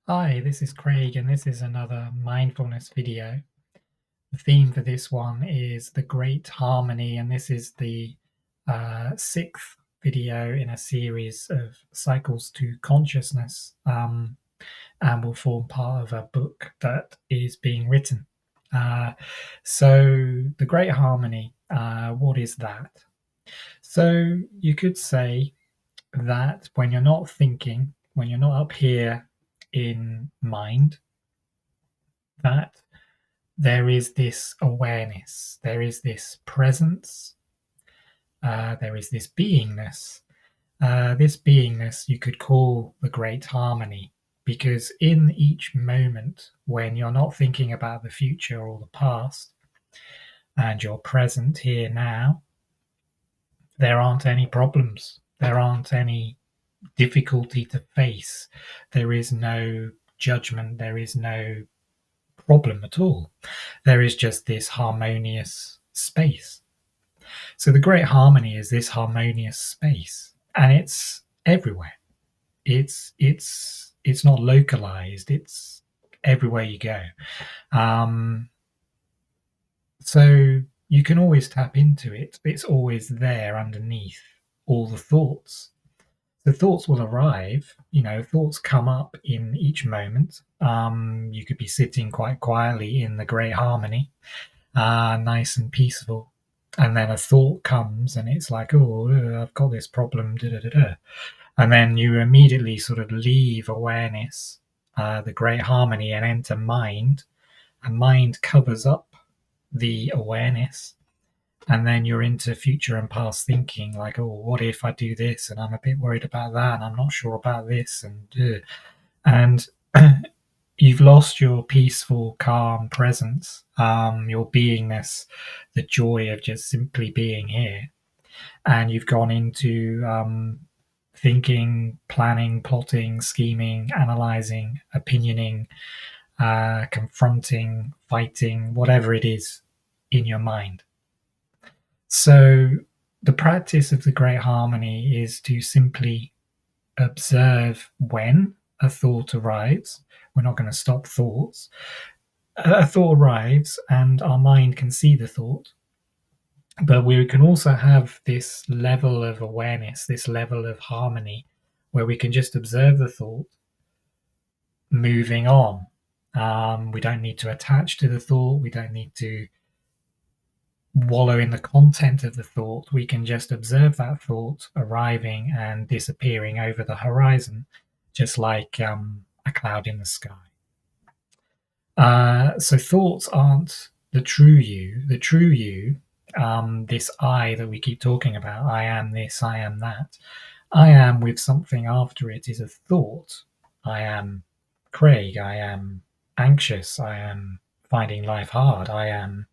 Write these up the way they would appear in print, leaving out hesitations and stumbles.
Hi, this is Craig, and this is another mindfulness video. The theme for this one is the Great Harmony, and this is the sixth video in a series of cycles to consciousness, and will form part of a book that is being written. So, the Great Harmony, what is that? So, you could say that when you're not thinking, when you're not up here in mind, that there is this awareness, there is this presence, there is this beingness. This beingness you could call the great harmony, because in each moment when you're not thinking about the future or the past and you're present here now, there aren't any problems, there aren't any difficulty to face, there is no judgment, there is no problem at all. There is just this harmonious space. So the great harmony is this harmonious space, and it's everywhere. It's not localized. It's everywhere you go. So you can always tap into it. It's always there underneath all the thoughts. The thoughts will arrive. Thoughts come up in each moment. You could be sitting quite quietly in the great harmony, nice and peaceful. And then a thought comes and it's like, oh, I've got this problem, da, da, da, da. And then you immediately sort of leave awareness, the great harmony, and enter mind. And mind covers up the awareness. And then you're into future and past thinking, like, oh, what if I do this? And I'm a bit worried about that. And I'm not sure about this. And you've lost your peaceful, calm presence, your beingness, the joy of just simply being here. And you've gone into thinking, planning, plotting, scheming, analyzing, opinioning, confronting, fighting, whatever it is in your mind. So the practice of the great harmony is to simply observe when a thought arrives. We're not going to stop thoughts. A thought arrives and our mind can see the thought, but we can also have this level of awareness, this level of harmony, where we can just observe the thought moving on. We don't need to attach to the thought. We don't need to wallow in the content of the thought. We can just observe that thought arriving and disappearing over the horizon, just like a cloud in the sky. So thoughts aren't the true you. The true you, this I that we keep talking about, I am this, I am that, I am with something after it, is a thought. I am Craig, I am anxious, I am finding life hard, I am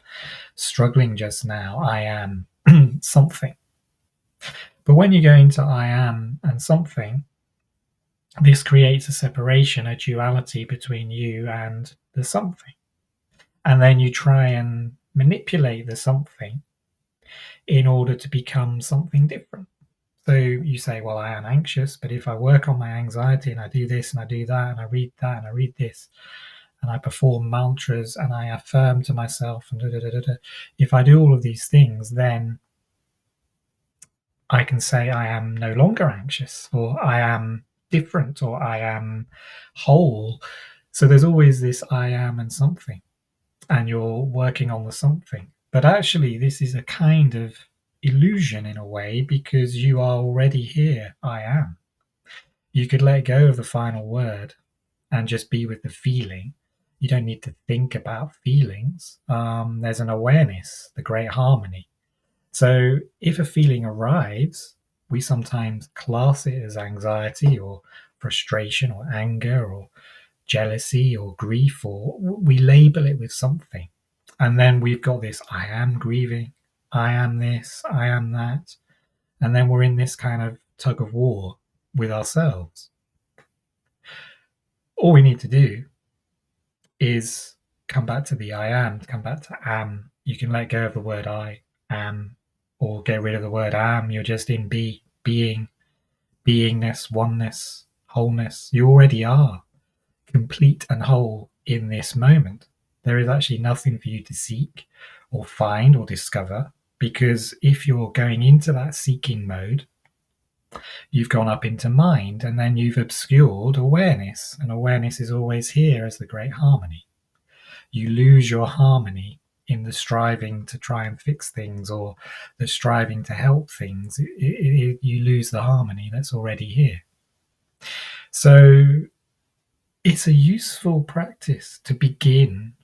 struggling just now, I am something. But when you go into I am and something, this creates a separation, a duality between you and the something. And then you try and manipulate the something in order to become something different. So you say, well, I am anxious, but if I work on my anxiety and I do this and I do that and I read that and I read this and I perform mantras and I affirm to myself and if I do all of these things, then I can say I am no longer anxious, or I am different, or I am whole. So there's always this I am and something, and you're working on the something. But actually, this is a kind of illusion in a way, because you are already here. I am. You could let go of the final word and just be with the feeling. You don't need to think about feelings. There's an awareness, the great harmony. So if a feeling arrives, we sometimes class it as anxiety or frustration or anger or jealousy or grief, or we label it with something. And then we've got this I am grieving, I am this, I am that. And then we're in this kind of tug of war with ourselves. All we need to do is come back to the I am, come back to am. You can let go of the word I am or get rid of the word am. You're just in being, beingness, oneness, wholeness. You already are. complete and whole in this moment. There is actually nothing for you to seek or find or discover, because if you're going into that seeking mode, you've gone up into mind, and then you've obscured awareness, and awareness is always here as the great harmony. You lose your harmony in the striving to try and fix things, or the striving to help things. You lose the harmony that's already here. So it's a useful practice to begin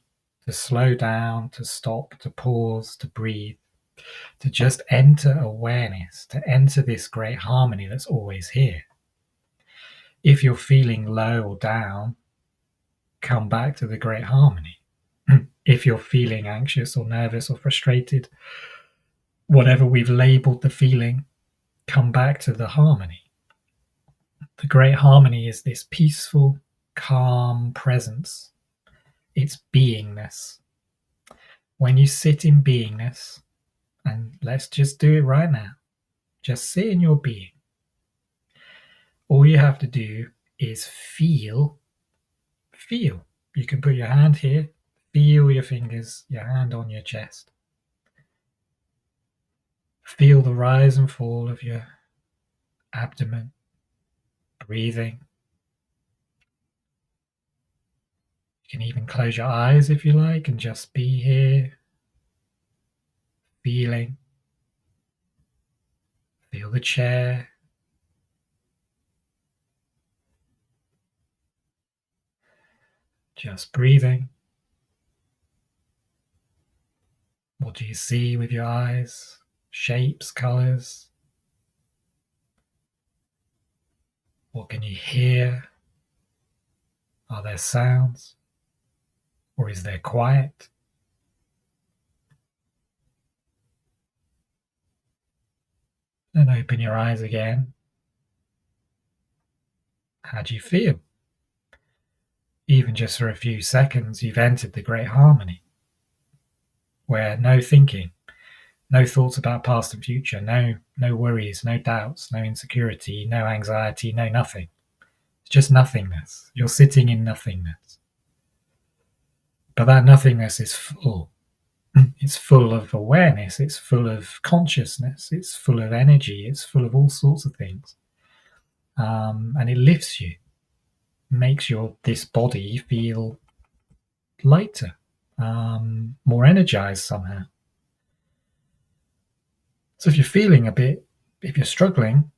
to slow down, to stop, to pause, to breathe, to just enter awareness, to enter this great harmony that's always here. If you're feeling low or down, come back to the great harmony. If you're feeling anxious or nervous or frustrated, whatever we've labeled the feeling, come back to the harmony. The great harmony is this peaceful, calm presence. It's beingness. When you sit in beingness, and let's just do it right now, just sit in your being. All you have to do is feel. You can put your hand here, feel your fingers, your hand on your chest. Feel the rise and fall of your abdomen, breathing. You can even close your eyes if you like and just be here, feeling. Feel the chair. Just breathing. What do you see with your eyes? Shapes, colors? What can you hear? Are there sounds? Or is there quiet? Then open your eyes again. How do you feel? Even just for a few seconds, you've entered the great harmony, where no thinking, no thoughts about past and future, no worries, no doubts, no insecurity, no anxiety, no nothing. It's just nothingness. You're sitting in nothingness. But that nothingness is full. It's full of awareness. It's full of consciousness. It's full of energy. It's full of all sorts of things. And it lifts you, makes this body feel lighter, more energized somehow. So if you're feeling if you're struggling,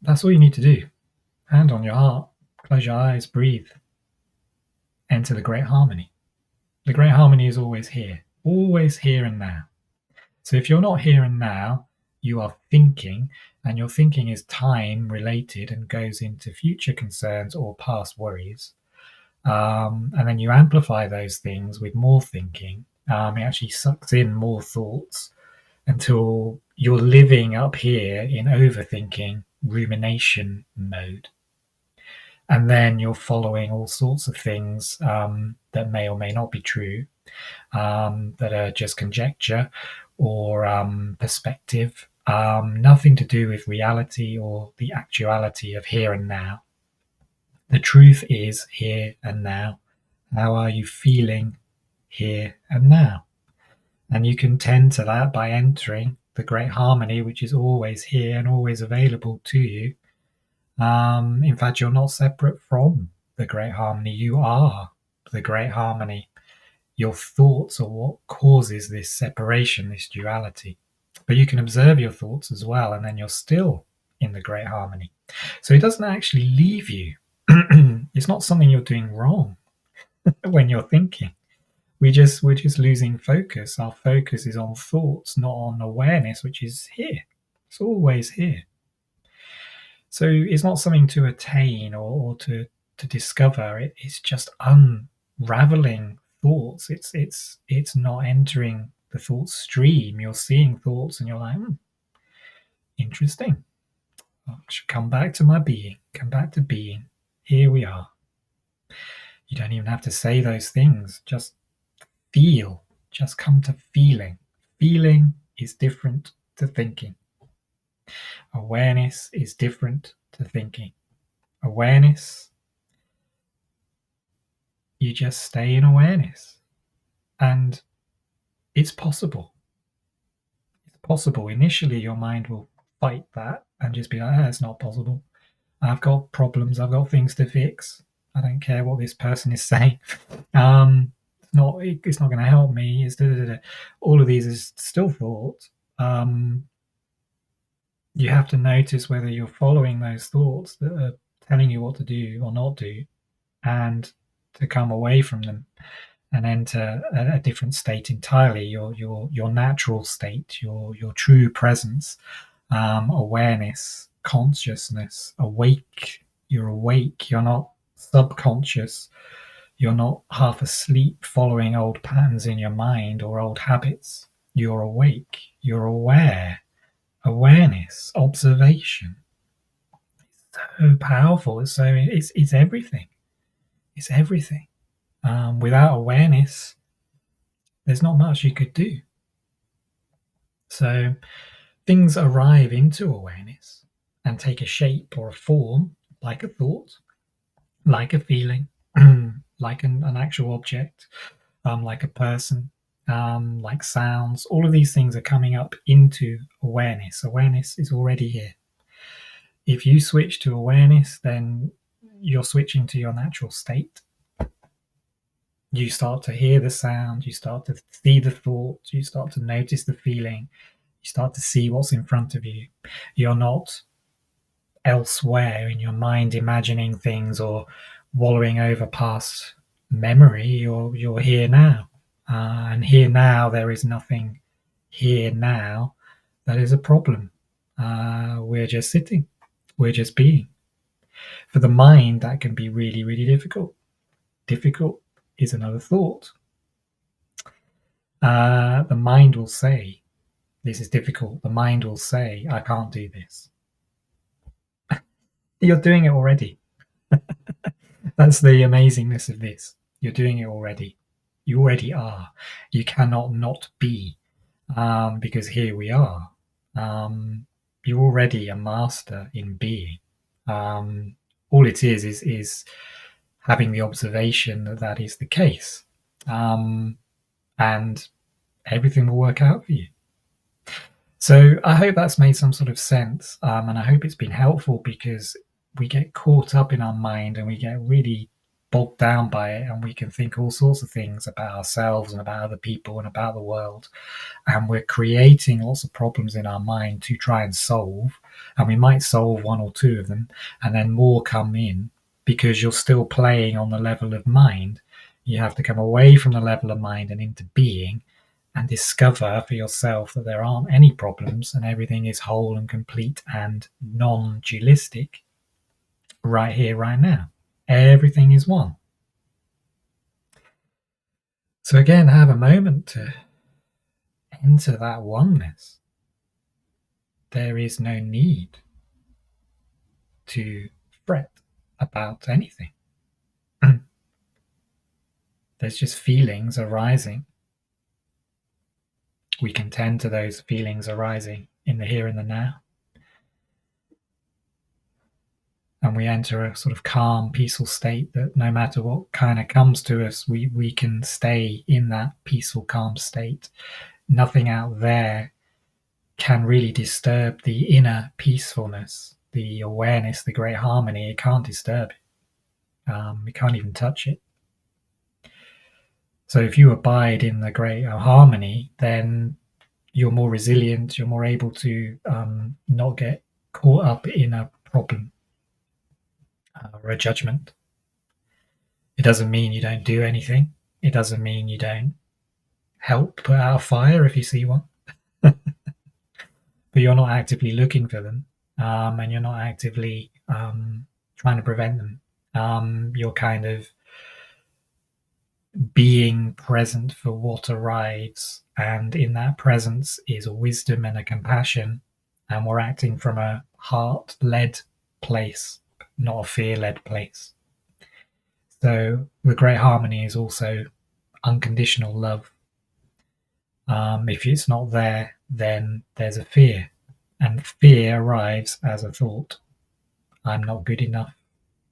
that's all you need to do. Hand on your heart, close your eyes, breathe. Enter the great harmony. The great harmony is always here and now. So if you're not here and now, you are thinking, and your thinking is time related and goes into future concerns or past worries. And then you amplify those things with more thinking. It actually sucks in more thoughts until you're living up here in overthinking, rumination mode. And then you're following all sorts of things that may or may not be true, that are just conjecture or perspective, nothing to do with reality or the actuality of here and now. The truth is here and now. How are you feeling here and now? And you can tend to that by entering the great harmony, which is always here and always available to you. In fact, you're not separate from the great harmony. You are the great harmony. Your thoughts are what causes this separation, this duality. But you can observe your thoughts as well, and then you're still in the great harmony. So it doesn't actually leave you. It's not something you're doing wrong when you're thinking. We're just losing focus. Our focus is on thoughts, not on awareness, which is here. It's always here. So it's not something to attain or to discover. It's just unraveling thoughts. It's not entering the thought stream. You're seeing thoughts and you're like, interesting. I should come back to my being, come back to being. Here we are. You don't even have to say those things. Just feel. Just come to feeling. Feeling is different to thinking. Awareness is different to thinking. Awareness You just stay in awareness. And it's possible. It's possible. Initially, your mind will fight that and just be like, it's not possible. I've got problems. I've got things to fix. I don't care what this person is saying. It's not going to help me. It's da, da, da. All of these is still thoughts. You have to notice whether you're following those thoughts that are telling you what to do or not do, and to come away from them and enter a different state entirely, your natural state, your true presence, awareness, consciousness, awake. You're awake. You're not subconscious. You're not half asleep following old patterns in your mind or old habits. You're awake. You're aware. Awareness, observation. It's so powerful. It's everything. It's everything. Without awareness, there's not much you could do. So things arrive into awareness and take a shape or a form, like a thought, like a feeling, like an actual object, like a person, like sounds. All of these things are coming up into awareness. Awareness is already here. If you switch to awareness, then you're switching to your natural state. You start to hear the sound, you start to see the thought, you start to notice the feeling, you start to see what's in front of you. You're not elsewhere in your mind imagining things or wallowing over past memory. You're here now. And here now, there is nothing here now that is a problem. We're just sitting, we're just being. For the mind, that can be really, really difficult. Difficult is another thought. The mind will say, this is difficult. The mind will say, I can't do this. You're doing it already. That's the amazingness of this. You're doing it already. You already are. You cannot not be, because here we are. You're already a master in being. All it is having the observation that that is the case, and everything will work out for you. So I hope that's made some sort of sense, and I hope it's been helpful, because we get caught up in our mind and we get really bogged down by it, and we can think all sorts of things about ourselves and about other people and about the world, and we're creating lots of problems in our mind to try and solve, and we might solve one or two of them, and then more come in, because you're still playing on the level of mind. You have to come away from the level of mind and into being, and discover for yourself that there aren't any problems and everything is whole and complete and non-dualistic right here, right now. Everything is one. So again, have a moment to enter that oneness. There is no need to fret about anything. There's just feelings arising. We can tend to those feelings arising in the here and the now. And we enter a sort of calm, peaceful state that no matter what kind of comes to us, we can stay in that peaceful, calm state. Nothing out there can really disturb the inner peacefulness, the awareness, the great harmony. It can't disturb it. We can't even touch it. So if you abide in the great harmony, then you're more resilient, you're more able to not get caught up in a problem or a judgment. It doesn't mean you don't do anything. It doesn't mean you don't help put out a fire if you see one. But you're not actively looking for them, and you're not actively trying to prevent them. You're kind of being present for what arrives, and in that presence is a wisdom and a compassion, and we're acting from a heart-led place, not a fear-led place. So the great harmony is also unconditional love. If it's not there, then there's a fear, and fear arrives as a thought. I'm not good enough.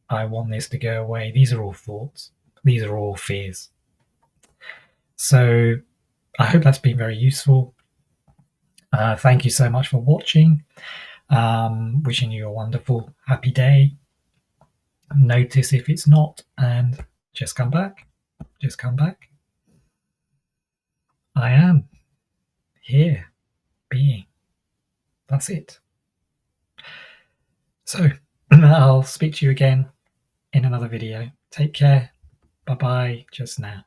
I want this to go away. These are all thoughts. These are all fears. So I hope that's been very useful. Thank you so much for watching. Wishing you a wonderful, happy day. Notice if it's not, and just come back. Just come back. I am here, being. That's it. So I'll speak to you again in another video. Take care. Bye bye just now.